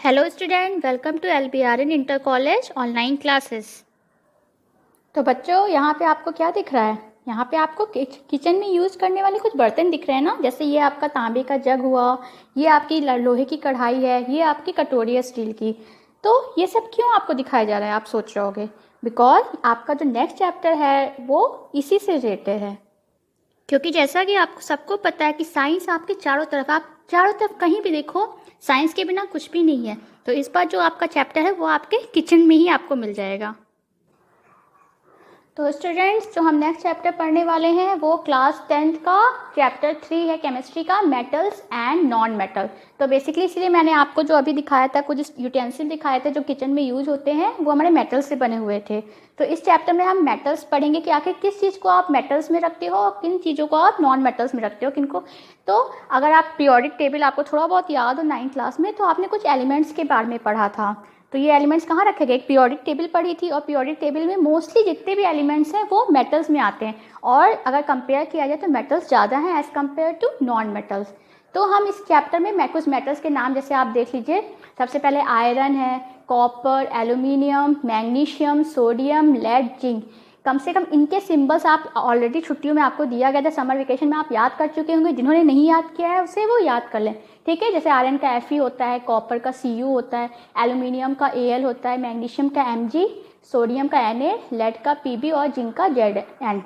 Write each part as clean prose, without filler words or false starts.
Hello student, welcome to LBRN inter college online classes. तो बच्चों, यहाँ पे आपको क्या दिख रहा है? यहाँ पे आपको किचन में यूज़ करने वाले कुछ बर्तन दिख रहे हैं ना। जैसे ये आपका तांबे का जग हुआ, ये आपकी लोहे की कढ़ाई है, ये आपकी कटोरी है स्टील की। तो ये सब क्यों आपको दिखाया जा रहा है, आप सोच रहे होगे। बिकॉज आपका जो नेक्स्ट चैप्टर है वो इसी से रिलेटेड है। क्योंकि जैसा कि आपको सबको पता है कि साइंस आपके चारों तरफ, आप चारों तरफ कहीं भी देखो, साइंस के बिना कुछ भी नहीं है। तो इस बार जो आपका चैप्टर है वो आपके किचन में ही आपको मिल जाएगा। तो स्टूडेंट्स, जो हम नेक्स्ट चैप्टर पढ़ने वाले हैं वो क्लास 10th का चैप्टर 3 है, केमिस्ट्री का, मेटल्स एंड नॉन मेटल। तो बेसिकली इसलिए मैंने आपको जो अभी दिखाया था, कुछ यूटेंसिल दिखाए थे जो किचन में यूज होते हैं, वो हमारे मेटल से बने हुए थे। तो इस चैप्टर में हम मेटल्स पढ़ेंगे कि आखिर किस चीज़ को आप मेटल्स में रखते हो और किन चीज़ों को आप नॉन मेटल्स में रखते हो, किनको। तो अगर आप पीरियोडिक टेबल आपको थोड़ा बहुत याद हो 9th क्लास में, तो आपने कुछ एलिमेंट्स के बारे में पढ़ा था। तो ये एलिमेंट्स कहाँ रखे गए? एक पीरियोडिक टेबल पढ़ी थी, और पीरियोडिक टेबल में मोस्टली जितने भी एलिमेंट्स हैं वो मेटल्स में आते हैं, और अगर कंपेयर किया जाए तो मेटल्स ज़्यादा हैं as compare to non metals. तो हम इस चैप्टर में कुछ मेटल्स के नाम जैसे आप देख लीजिए। सबसे पहले आयरन है, copper, aluminium, magnesium, sodium, lead, zinc. कम से कम इनके सिंबल्स आप ऑलरेडी छुट्टियों में आपको दिया गया था, समर वेकेशन में आप याद कर चुके होंगे। जिन्होंने नहीं याद किया है उसे वो याद कर लें, ठीक है। जैसे आयरन का Fe होता है, कॉपर का Cu होता है, एल्यूमिनियम का Al होता है, मैग्नीशियम का Mg, सोडियम का Na, लेड का Pb और जिंक का Zn।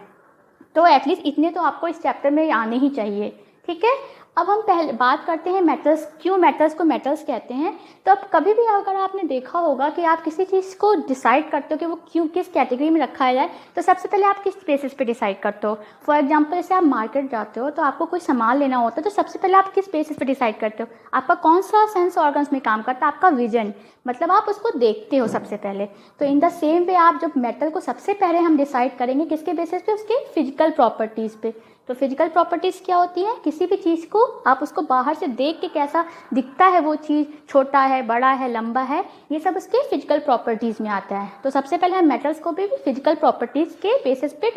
तो एटलीस्ट इतने तो आपको इस चैप्टर में आने ही चाहिए, ठीक है। अब हम पहले बात करते हैं मेटल्स, क्यों मेटल्स को मेटल्स कहते हैं। तो अब कभी भी अगर आपने देखा होगा कि आप किसी चीज़ को डिसाइड करते हो कि वो क्यों किस कैटेगरी में रखा जाए, तो सबसे पहले आप किस बेसिस पे डिसाइड करते हो। फॉर एग्जांपल, जैसे आप मार्केट जाते हो तो आपको कोई सामान लेना होता है, तो सबसे पहले आप किस बेसिस पे डिसाइड करते हो? आपका कौन सा सेंस ऑर्गन्स में काम करता है? आपका विजन, मतलब आप उसको देखते हो सबसे पहले। तो इन द सेम वे आप जब मेटल को सबसे पहले हम डिसाइड करेंगे किसके बेसिस पे? उसके फिजिकल प्रॉपर्टीज़ पे। तो फिजिकल प्रॉपर्टीज़ क्या होती है? किसी भी चीज़ को आप उसको बाहर से देख के कैसा दिखता है, वो चीज़ छोटा है, बड़ा है, लंबा है, ये सब उसके फिजिकल प्रॉपर्टीज़ में आता है। तो सबसे पहले हम मेटल्स को भी फिजिकल प्रॉपर्टीज़ के बेसिस पे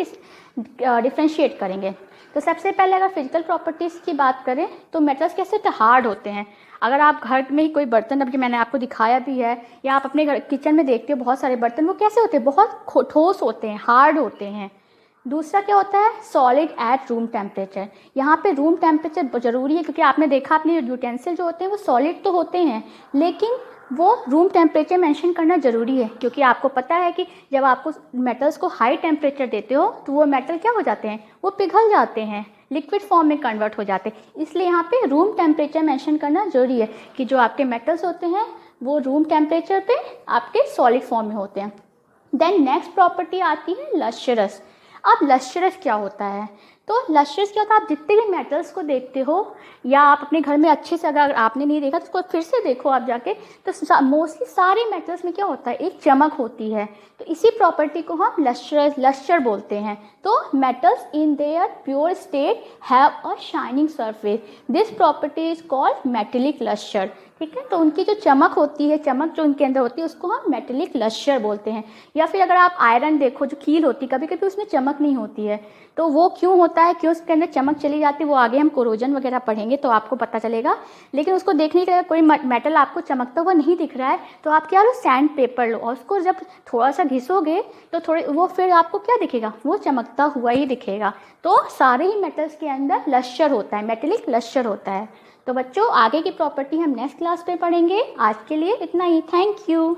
डिफ्रेंशिएट करेंगे। तो सबसे पहले अगर फिजिकल प्रॉपर्टीज़ की बात करें तो मेटल्स कैसे होते हैं? हार्ड होते हैं। अगर आप घर में ही कोई बर्तन, अभी मैंने आपको दिखाया भी है, या आप अपने घर किचन में देखते हो बहुत सारे बर्तन, वो कैसे होते हैं? बहुत ठोस होते हैं, हार्ड होते हैं। दूसरा क्या होता है? Solid at room temperature. यहाँ पे रूम टेम्परेचर ज़रूरी है, क्योंकि आपने देखा अपने यूटेंसिल जो होते हैं वो सॉलिड तो होते हैं, लेकिन वो रूम टेम्परेचर मेंशन करना ज़रूरी है। क्योंकि आपको पता है कि जब आपको मेटल्स को हाई टेम्परेचर देते हो तो वो मेटल क्या हो जाते हैं? वो पिघल जाते हैं, लिक्विड फॉर्म में कन्वर्ट हो जाते हैं। इसलिए यहाँ पे रूम टेम्परेचर मेंशन करना ज़रूरी है कि जो आपके मेटल्स होते हैं वो रूम टेम्परेचर पे आपके सॉलिड फॉर्म में होते हैं। देन नेक्स्ट प्रॉपर्टी आती है लस्चरस। अब लस्चरस क्या होता है? तो लस्चरस क्या होता है? आप जितने भी मेटल्स को देखते हो, या आप अपने घर में अच्छे से, अगर आपने नहीं देखा तो उसको फिर से देखो आप जाके, तो मोस्टली सारे मेटल्स में क्या होता है? एक चमक होती है। तो इसी प्रॉपर्टी को हम लस्चर बोलते हैं। तो metals in their pure state have a shining surface, this property is called metallic lustre, ठीक है। तो उनकी जो चमक होती है, चमक जो उनके अंदर होती है, उसको हम मेटेलिक लस्चर बोलते हैं। या फिर अगर आप आयरन देखो, जो कील होती है, कभी कभी उसमें चमक नहीं होती है। तो वो क्यों होता है, क्यों उसके अंदर चमक चली जाती है, वो आगे हम कोरोजन वगैरह पढ़ेंगे तो आपको पता चलेगा। लेकिन उसको देखने के लिए कोई मेटल आपको चमकता हुआ नहीं दिख रहा है, तो आप क्या लो, सैंड पेपर लो, और उसको जब थोड़ा सा घिसोगे तो थोड़े वो फिर आपको क्या दिखेगा? वो चमकता हुआ ही दिखेगा। तो सारे ही मेटल्स के अंदर लस्चर होता है, मेटेलिक लस्चर होता है। तो बच्चों, आगे की प्रॉपर्टी हम नेक्स्ट क्लास पे पढ़ेंगे। आज के लिए इतना ही। Thank you.